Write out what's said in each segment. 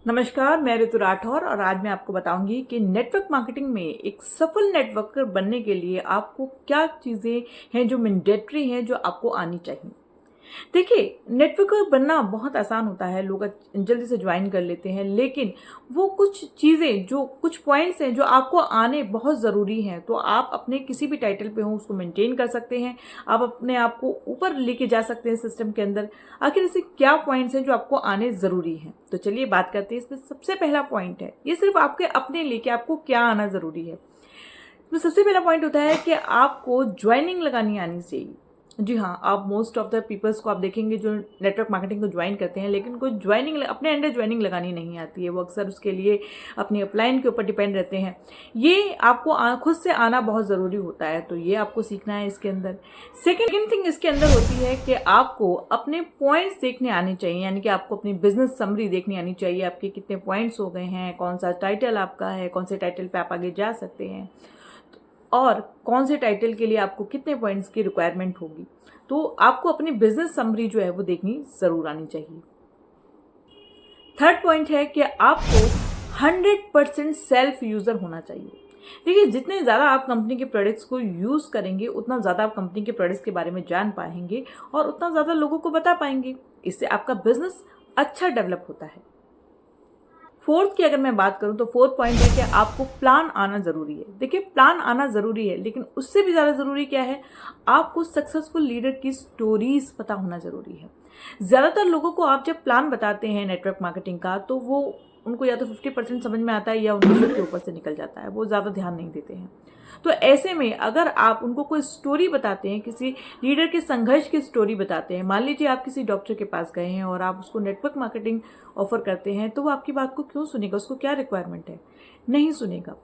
नमस्कार, मैं ऋतु राठौर और आज मैं आपको बताऊंगी कि नेटवर्क मार्केटिंग में एक सफल नेटवर्कर बनने के लिए आपको क्या चीज़ें हैं जो मैंडेटरी हैं जो आपको आनी चाहिए। देखिए, नेटवर्कर बनना बहुत आसान होता है, लोग जल्दी से ज्वाइन कर लेते हैं, लेकिन वो कुछ चीज़ें जो कुछ पॉइंट्स हैं जो आपको आने बहुत ज़रूरी हैं, तो आप अपने किसी भी टाइटल पे हो उसको मेंटेन कर सकते हैं, आप अपने आप को ऊपर लेके जा सकते हैं सिस्टम के अंदर। आखिर ऐसे क्या पॉइंट्स हैं जो आपको आने ज़रूरी हैं, तो चलिए बात करते हैं। इसमें सबसे पहला पॉइंट है, ये सिर्फ आपके अपने लिए कि आपको क्या आना ज़रूरी है। तो सबसे पहला पॉइंट होता है कि आपको ज्वाइनिंग लगानी आनी चाहिए। जी हाँ, आप मोस्ट ऑफ द पीपल्स को आप देखेंगे जो नेटवर्क मार्केटिंग को ज्वाइन करते हैं, लेकिन कोई ज्वाइनिंग अपने अंडर ज्वाइनिंग लगानी नहीं आती है। वो अक्सर उसके लिए अपनी अपलाइन के ऊपर डिपेंड रहते हैं। ये आपको खुद से आना बहुत ज़रूरी होता है, तो ये आपको सीखना है इसके अंदर। सेकेंड थिंग इसके अंदर होती है कि आपको अपने पॉइंट्स देखने आने चाहिए, यानी कि आपको अपनी बिजनेस समरी देखनी आनी चाहिए। आपके कितने पॉइंट्स हो गए हैं, कौन सा टाइटल आपका है, कौन से टाइटल पे आप आगे जा सकते हैं, और कौन से टाइटल के लिए आपको कितने पॉइंट्स की रिक्वायरमेंट होगी। तो आपको अपनी बिजनेस समरी जो है वो देखनी ज़रूर आनी चाहिए। थर्ड पॉइंट है कि आपको 100% सेल्फ यूज़र होना चाहिए। देखिए, जितने ज़्यादा आप कंपनी के प्रोडक्ट्स को यूज़ करेंगे उतना ज़्यादा आप कंपनी के प्रोडक्ट्स के बारे में जान पाएंगे और उतना ज़्यादा लोगों को बता पाएंगे। इससे आपका बिजनेस अच्छा डेवलप होता है। फोर्थ की अगर मैं बात करूं तो फोर्थ पॉइंट है कि आपको प्लान आना ज़रूरी है। देखिए, प्लान आना ज़रूरी है, लेकिन उससे भी ज़्यादा ज़रूरी क्या है, आपको सक्सेसफुल लीडर की स्टोरीज पता होना ज़रूरी है। ज़्यादातर लोगों को आप जब प्लान बताते हैं नेटवर्क मार्केटिंग का, तो वो उनको या तो 50% समझ में आता है या उनको सिर्फ के ऊपर से निकल जाता है, वो ज़्यादा ध्यान नहीं देते हैं। तो ऐसे में अगर आप उनको कोई स्टोरी बताते हैं, किसी लीडर के संघर्ष की स्टोरी बताते हैं, मान लीजिए आप किसी डॉक्टर के पास गए हैं और आप उसको नेटवर्क मार्केटिंग ऑफर करते हैं, तो वो आपकी बात को क्यों सुनेगा, उसको क्या रिक्वायरमेंट है, नहीं सुनेगा।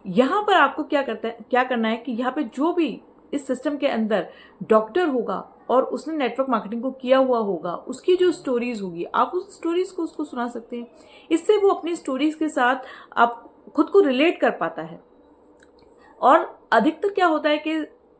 यहाँ पर आपको क्या करना है कि यहाँ पे जो भी इस सिस्टम के अंदर डॉक्टर होगा और उसने नेटवर्क मार्केटिंग को किया हुआ होगा, उसकी जो स्टोरीज होगी आप उस स्टोरीज को उसको सुना सकते हैं। इससे वो अपनी स्टोरीज के साथ आप खुद को रिलेट कर पाता है। और अधिकतर क्या होता है कि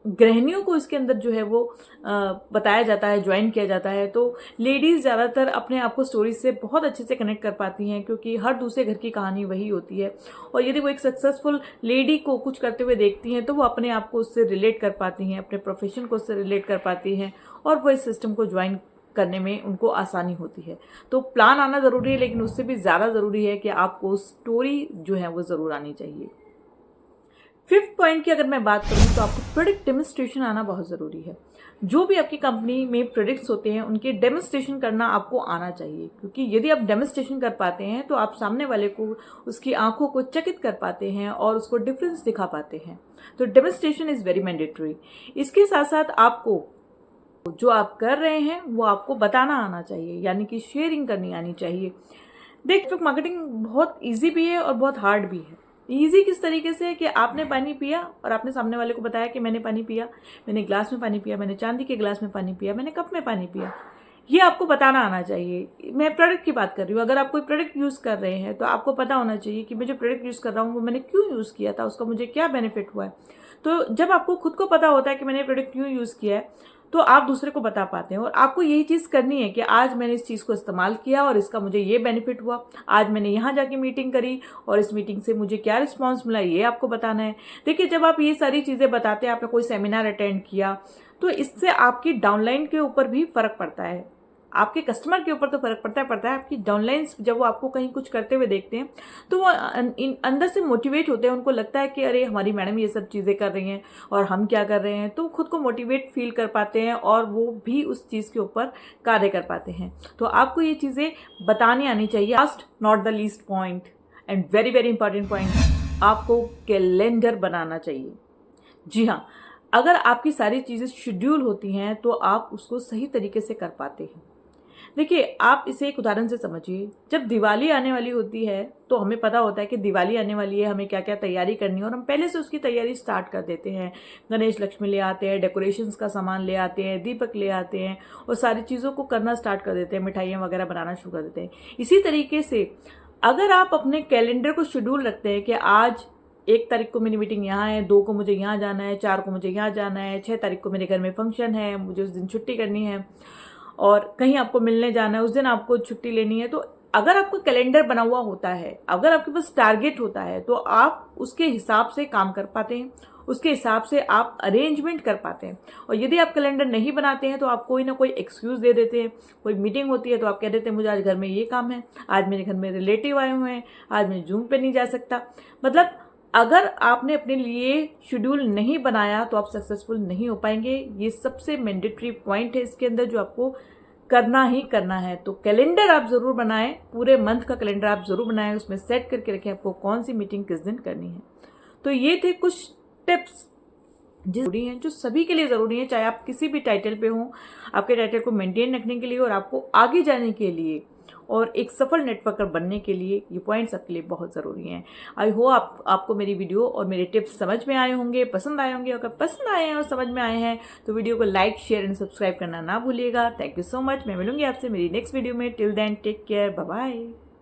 गृहिणियों को इसके अंदर जो है वो बताया जाता है, ज्वाइन किया जाता है, तो लेडीज़ ज़्यादातर अपने आप को स्टोरी से बहुत अच्छे से कनेक्ट कर पाती हैं, क्योंकि हर दूसरे घर की कहानी वही होती है। और यदि वो एक सक्सेसफुल लेडी को कुछ करते हुए देखती हैं तो वो अपने आप को उससे रिलेट कर पाती हैं, अपने प्रोफेशन को उससे रिलेट कर पाती हैं और वो इस सिस्टम को ज्वाइन करने में उनको आसानी होती है। तो प्लान आना ज़रूरी है, लेकिन उससे भी ज़्यादा ज़रूरी है कि आपको स्टोरी जो है वो ज़रूर आनी चाहिए। फिफ्थ पॉइंट की अगर मैं बात करूं तो आपको प्रोडक्ट डेमोन्स्ट्रेशन आना बहुत ज़रूरी है। जो भी आपकी कंपनी में प्रोडक्ट्स होते हैं उनके डेमोन्स्ट्रेशन करना आपको आना चाहिए, क्योंकि यदि आप डेमोन्स्ट्रेशन कर पाते हैं तो आप सामने वाले को उसकी आंखों को चकित कर पाते हैं और उसको डिफरेंस दिखा पाते हैं। तो डेमोन्स्ट्रेशन इज़ वेरी मैंडेटरी। इसके साथ साथ आपको जो आप कर रहे हैं वो आपको बताना आना चाहिए, यानी कि शेयरिंग करनी आनी चाहिए। नेटवर्क मार्केटिंग बहुत ईजी भी है और बहुत हार्ड भी है। ईजी किस तरीके से कि आपने पानी पिया और आपने सामने वाले को बताया कि मैंने पानी पिया, मैंने ग्लास में पानी पिया, मैंने चांदी के ग्लास में पानी पिया, मैंने कप में पानी पिया, ये आपको बताना आना चाहिए। मैं प्रोडक्ट की बात कर रही हूँ। अगर आप कोई प्रोडक्ट यूज़ कर रहे हैं तो आपको पता होना चाहिए कि मैं जो प्रोडक्ट यूज़ कर रहा हूँ वो मैंने क्यों यूज़ किया था, उसका मुझे क्या बेनिफिट हुआ है। तो जब आपको खुद को पता होता है कि मैंने प्रोडक्ट क्यों यूज़ किया है, तो आप दूसरे को बता पाते हैं। और आपको यही चीज़ करनी है कि आज मैंने इस चीज़ को इस्तेमाल किया और इसका मुझे ये बेनिफिट हुआ, आज मैंने यहाँ जाके मीटिंग करी और इस मीटिंग से मुझे क्या रिस्पॉन्स मिला, ये आपको बताना है। देखिए, जब आप ये सारी चीज़ें बताते हैं, आपने कोई सेमिनार अटेंड किया, तो इससे आपकी डाउनलाइन के ऊपर भी फ़र्क पड़ता है। आपके कस्टमर के ऊपर तो फर्क पड़ता है, आपकी डाउनलाइंस जब वो आपको कहीं कुछ करते हुए देखते हैं तो वो अंदर से मोटिवेट होते हैं। उनको लगता है कि अरे हमारी मैडम ये सब चीज़ें कर रही हैं और हम क्या कर रहे हैं, तो खुद को मोटिवेट फील कर पाते हैं और वो भी उस चीज़ के ऊपर कार्य कर पाते हैं। तो आपको ये चीज़ें बतानी आनी चाहिए। Last not the least point and very very important point, आपको कैलेंडर बनाना चाहिए। जी हाँ, अगर आपकी सारी चीज़ें शेड्यूल होती हैं तो आप उसको सही तरीके से कर पाते हैं। देखिए, आप इसे एक उदाहरण से समझिए। जब दिवाली आने वाली होती है तो हमें पता होता है कि दिवाली आने वाली है, हमें क्या क्या तैयारी करनी है, और हम पहले से उसकी तैयारी स्टार्ट कर देते हैं। गणेश लक्ष्मी ले आते हैं, डेकोरेशंस का सामान ले आते हैं, दीपक ले आते हैं और सारी चीज़ों को करना स्टार्ट कर देते हैं, मिठाइयाँ वगैरह बनाना शुरू कर देते हैं। इसी तरीके से अगर आप अपने कैलेंडर को शेड्यूल रखते हैं कि आज 1 तारीख को मेरी मीटिंग यहाँ है, 2 को मुझे यहाँ जाना है, 4 को मुझे यहाँ जाना है, 6 तारीख को मेरे घर में फंक्शन है, मुझे उस दिन छुट्टी करनी है और कहीं आपको मिलने जाना है, उस दिन आपको छुट्टी लेनी है, तो अगर आपका कैलेंडर बना हुआ होता है, अगर आपके पास टारगेट होता है, तो आप उसके हिसाब से काम कर पाते हैं, उसके हिसाब से आप अरेंजमेंट कर पाते हैं। और यदि आप कैलेंडर नहीं बनाते हैं तो आप कोई ना कोई एक्सक्यूज़ दे देते हैं। कोई मीटिंग होती है तो आप कह देते हैं मुझे आज घर में ये काम है, आज मेरे घर में रिलेटिव आए हुए हैं, आज मैं जूम पे नहीं जा सकता। मतलब अगर आपने अपने लिए शेड्यूल नहीं बनाया तो आप सक्सेसफुल नहीं हो पाएंगे। ये सबसे मैंडेटरी पॉइंट है इसके अंदर जो आपको करना ही करना है। तो कैलेंडर आप ज़रूर बनाएं, पूरे मंथ का कैलेंडर आप ज़रूर बनाएं, उसमें सेट करके रखें आपको कौन सी मीटिंग किस दिन करनी है। तो ये थे कुछ टिप्स जरूरी हैं, जो सभी के लिए ज़रूरी है, चाहे आप किसी भी टाइटल पे हों। आपके टाइटल को मेंटेन रखने के लिए और आपको आगे जाने के लिए और एक सफल नेटवर्कर बनने के लिए ये पॉइंट्स आपके लिए बहुत ज़रूरी हैं। आई होप आपको मेरी वीडियो और मेरे टिप्स समझ में आए होंगे, पसंद आए होंगे। अगर पसंद आए हैं और समझ में आए हैं तो वीडियो को लाइक, शेयर एंड सब्सक्राइब करना ना भूलिएगा। Thank you so much. मैं मिलूंगी आपसे मेरी नेक्स्ट वीडियो में। Till then take care, bye bye.